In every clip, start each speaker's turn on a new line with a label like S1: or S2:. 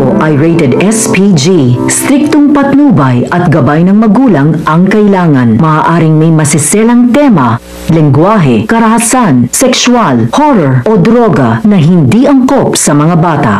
S1: Ito ay rated SPG. Striktong patnubay at gabay ng magulang ang kailangan. Maaaring may masiselang tema, lengguwahe, karahasan, sexual, horror o droga na hindi angkop sa mga bata.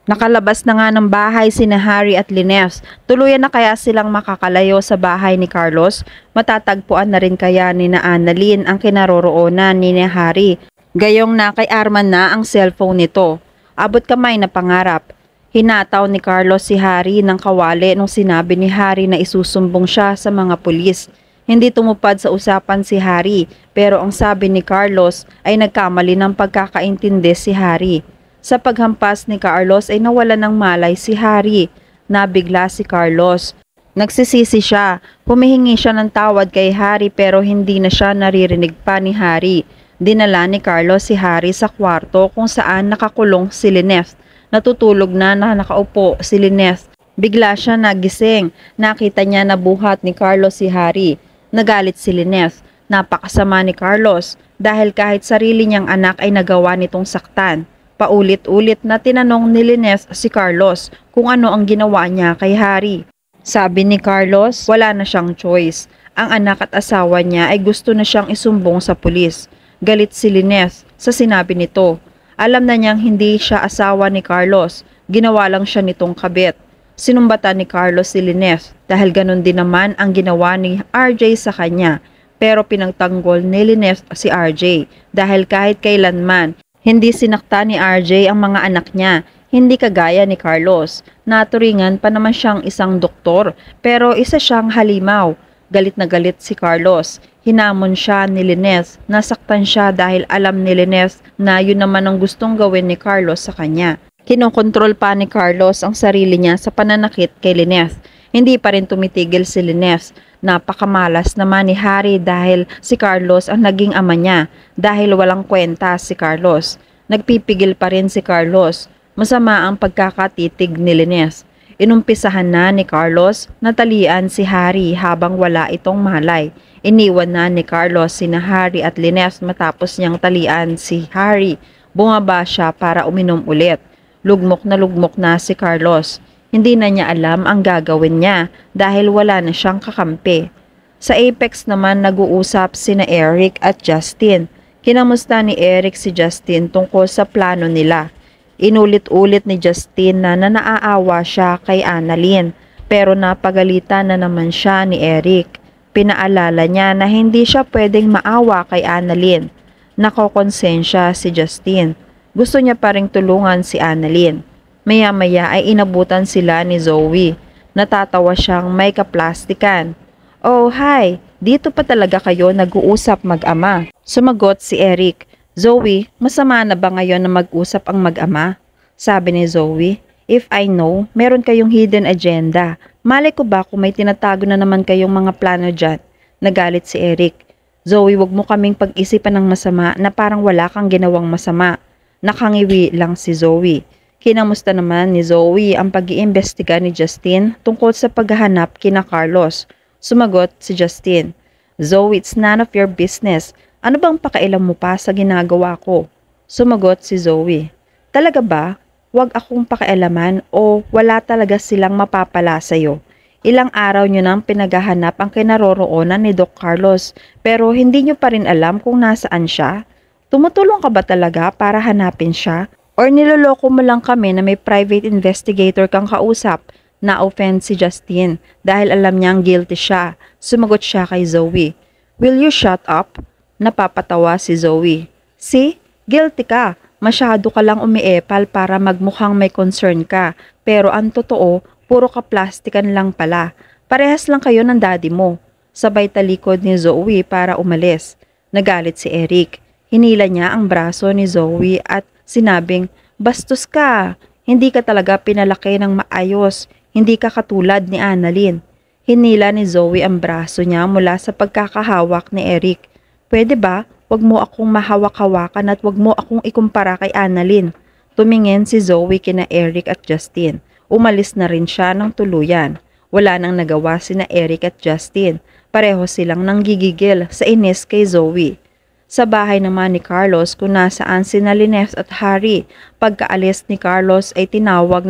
S2: Nakalabas na nga ng bahay sina Harry at Lineth. Tuluyan na kaya silang makakalayo sa bahay ni Carlos? Matatagpuan na rin kaya ni na Annalyn ang kinaroroonan ni Harry? Gayong na kay Arman na ang cellphone nito. Abot kamay na pangarap. Hinataw ni Carlos si Harry ng kawali nung sinabi ni Harry na isusumbong siya sa mga pulis. Hindi tumupad sa usapan si Harry, pero ang sabi ni Carlos ay nagkamali ng pagkakaintindi si Harry. Sa paghampas ni Carlos ay nawala ng malay si Harry. Nabigla si Carlos. Nagsisisi siya. Humihingi siya ng tawad kay Harry pero hindi na siya naririnig pa ni Harry. Dinala ni Carlos si Harry sa kwarto kung saan nakakulong si Lineth. Natutulog na nakaupo si Lineth. Bigla siya nagising. Nakita niya na buhat ni Carlos si Harry. Nagalit si Lineth. Napakasama ni Carlos dahil kahit sarili niyang anak ay nagawa nitong saktan. Paulit-ulit na tinanong ni Lineth si Carlos kung ano ang ginawa niya kay Harry. Sabi ni Carlos, wala na siyang choice. Ang anak at asawa niya ay gusto na siyang isumbong sa pulis. Galit si Lineth sa sinabi nito. Alam na niyang hindi siya asawa ni Carlos. Ginawa lang siya nitong kabit. Sinumbatan ni Carlos si Lineth dahil ganun din naman ang ginawa ni RJ sa kanya. Pero pinagtanggol ni Lineth si RJ dahil kahit kailanman, hindi sinakta ni RJ ang mga anak niya. Hindi kagaya ni Carlos. Naturingan pa naman siyang isang doktor pero isa siyang halimaw. Galit na galit si Carlos. Hinamon siya ni Lineth. Nasaktan siya dahil alam ni Lineth na yun naman ang gustong gawin ni Carlos sa kanya. Kinokontrol pa ni Carlos ang sarili niya sa pananakit kay Lineth. Hindi pa rin tumitigil si Lineth. Napakamalas naman ni Harry dahil si Carlos ang naging ama niya. Dahil walang kwenta si Carlos. Nagpipigil pa rin si Carlos. Masama ang pagkakatitig ni Lineth. Inumpisahan na ni Carlos na talian si Harry habang wala itong malay. Iniwan na ni Carlos sina Harry at Lineth matapos niyang talian si Harry. Bumaba siya para uminom ulit. Lugmok na si Carlos. Hindi na niya alam ang gagawin niya dahil wala na siyang kakampi. Sa Apex naman nag-uusap sina Eric at Justin. Kinamusta ni Eric si Justin tungkol sa plano nila. Inulit-ulit ni Justin na naaawa siya kay Annalyn pero napagalitan na naman siya ni Eric. Pinaalala niya na hindi siya pwedeng maawa kay Annalyn. Nakokonsensya si Justin. Gusto niya pa ring tulungan si Annalyn. Maya-maya ay inabutan sila ni Zoe. Natatawa siyang may kaplastikan. Oh, hi! Dito pa talaga kayo nag-uusap mag-ama. Sumagot si Eric. Zoe, masama na ba ngayon na mag-usap ang mag-ama? Sabi ni Zoe. If I know, meron kayong hidden agenda. Malay ko ba kung may tinatago na naman kayong mga plano dyan? Nagalit si Eric. Zoe, wag mo kaming pag-isipan ng masama na parang wala kang ginawang masama. Nakangiwi lang si Zoe. Kinamusta naman ni Zoe ang pag-iimbestiga ni Justin tungkol sa paghahanap kina Carlos. Sumagot si Justin. Zoe, it's none of your business. Ano bang pakailam mo pa sa ginagawa ko? Sumagot si Zoe. Talaga ba? Huwag akong pakialaman o wala talaga silang mapapala sa'yo. Ilang araw nyo nang pinaghahanap ang kinaroroonan ni Doc Carlos pero hindi nyo pa rin alam kung nasaan siya? Tumutulong ka ba talaga para hanapin siya? Or niloloko mo lang kami na may private investigator kang kausap? Na-offend si Justin dahil alam niyang guilty siya. Sumagot siya kay Zoe. Will you shut up? Napapatawa si Zoe. See? Guilty ka. Masyado ka lang umiepal para magmukhang may concern ka. Pero ang totoo, puro ka plastikan lang pala. Parehas lang kayo ng daddy mo. Sabay talikod ni Zoe para umalis. Nagalit si Eric. Hinila niya ang braso ni Zoe at sinabing, bastos ka. Hindi ka talaga pinalaki ng maayos. Hindi ka katulad ni Annalyn. Hinila ni Zoe ang braso niya mula sa pagkakahawak ni Eric. Pwede ba? Wag mo akong mahawak-hawakan at wag mo akong ikumpara kay Annalyn. Tumingin si Zoe kina Eric at Justin. Umalis na rin siya ng tuluyan. Wala nang nagawa sina Eric at Justin. Pareho silang nanggigigil sa inis kay Zoe. Sa bahay naman ni Carlos kung nasaan sina Linef at Harry. Pagkaalis ni Carlos ay tinawag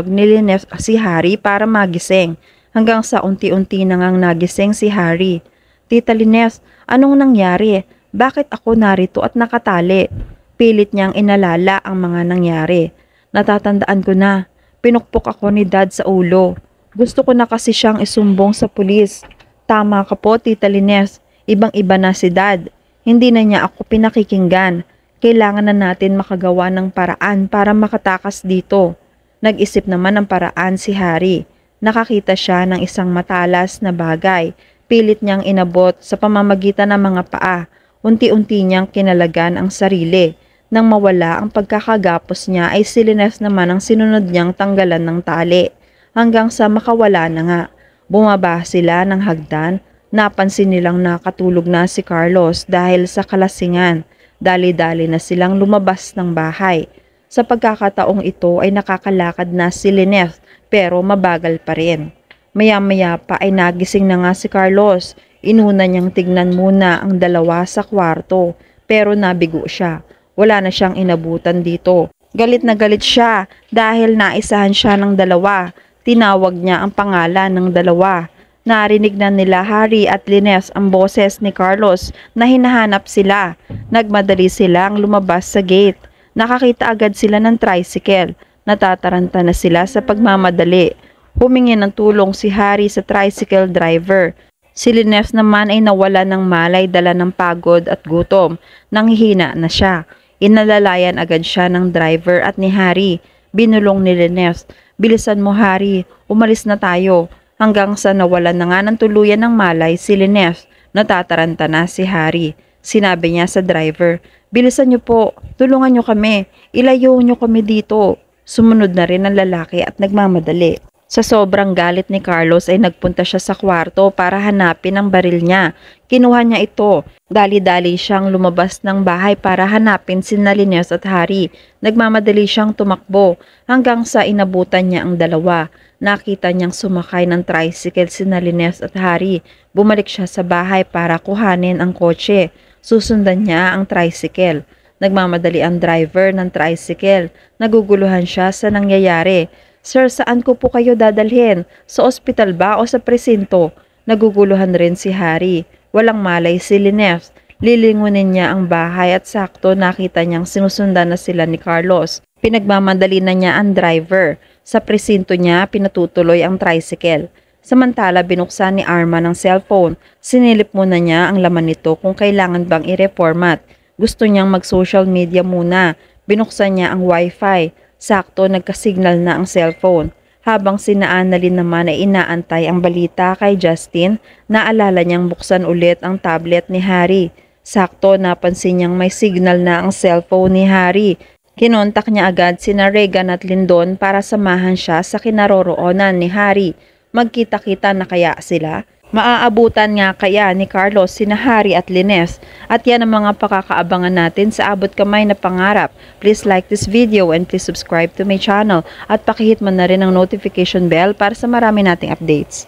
S2: ni Linef si Harry para magising. Hanggang sa unti-unti na ngang nagising si Harry. Tita Linef, anong nangyari? Bakit ako narito at nakatali? Pilit niyang inalala ang mga nangyari. Natatandaan ko na, pinukpok ako ni Dad sa ulo. Gusto ko na kasi siyang isumbong sa pulis. Tama ka po, Tita Linef. Ibang-iba na si Dad. Hindi na niya ako pinakikinggan. Kailangan na natin makagawa ng paraan para makatakas dito. Nag-isip naman ng paraan si Harry. Nakakita siya ng isang matalas na bagay. Pilit niyang inabot sa pamamagitan ng mga paa. Unti-unti niyang kinalagan ang sarili. Nang mawala ang pagkakagapos niya ay si Linef naman ang sinunod niyang tanggalan ng tali. Hanggang sa makawala na nga. Bumaba sila ng hagdan. Napansin nilang nakatulog na si Carlos dahil sa kalasingan. Dali-dali na silang lumabas ng bahay. Sa pagkakataong ito ay nakakalakad na si Linef pero mabagal pa rin. Maya-maya pa ay nagising na nga si Carlos. Inuna niyang tignan muna ang dalawa sa kwarto pero nabigo siya. Wala na siyang inabutan dito. Galit na galit siya dahil naisahan siya ng dalawa. Tinawag niya ang pangalan ng dalawa. Narinig na nila Harry at Linef ang boses ni Carlos na hinahanap sila. Nagmadali silang lumabas sa gate. Nakakita agad sila ng tricycle. Natataranta na sila sa pagmamadali. Humingi ng tulong si Harry sa tricycle driver. Si Linef naman ay nawala ng malay dala ng pagod at gutom. Nanghihina na siya. Inalalayan agad siya ng driver at ni Harry. Binulong ni Linef, "Bilisan mo Harry, umalis na tayo." Hanggang sa nawalan na nga ng tuluyan ng malay si Linef. Natataranta na si Harry. Sinabi niya sa driver, "Bilisan niyo po, tulungan niyo kami, ilayo niyo kami dito." Sumunod na rin ang lalaki at nagmamadali. Sa sobrang galit ni Carlos ay nagpunta siya sa kwarto para hanapin ang baril niya. Kinuha niya ito. Dali-dali siyang lumabas ng bahay para hanapin si Linef at Harry. Nagmamadali siyang tumakbo hanggang sa inabutan niya ang dalawa. Nakita niyang sumakay ng tricycle si Linef at Harry. Bumalik siya sa bahay para kuhanin ang kotse. Susundan niya ang tricycle. Nagmamadali ang driver ng tricycle. Naguguluhan siya sa nangyayari. "Sir, saan ko po kayo dadalhin? Sa ospital ba o sa presinto?" Naguguluhan rin si Harry. Walang malay si Linef. Lilingunin niya ang bahay at sakto nakita niyang sinusundan na sila ni Carlos. Pinagmamadali na niya ang driver. Sa presinto niya pinatutuloy ang tricycle. Samantala binuksan ni Arman ang cellphone. Sinilip muna niya ang laman nito kung kailangan bang i-reformat. Gusto niyang mag-social media muna. Binuksan niya ang wifi. Sakto nagkasignal na ang cellphone. Habang sina Annalyn naman ay inaantay ang balita kay Justin, naalala niyang buksan ulit ang tablet ni Harry. Sakto napansin niyang may signal na ang cellphone ni Harry. Kinontak niya agad sina Regan at Lyndon para samahan siya sa kinaroroonan ni Harry. Magkita-kita na kaya sila? Maaabutan nga kaya ni Carlos sina Harry at Linef? At yan ang mga pakakaabangan natin sa abot kamay na pangarap. Please like this video and please subscribe to my channel at pakihit mo na rin ang notification bell para sa marami nating updates.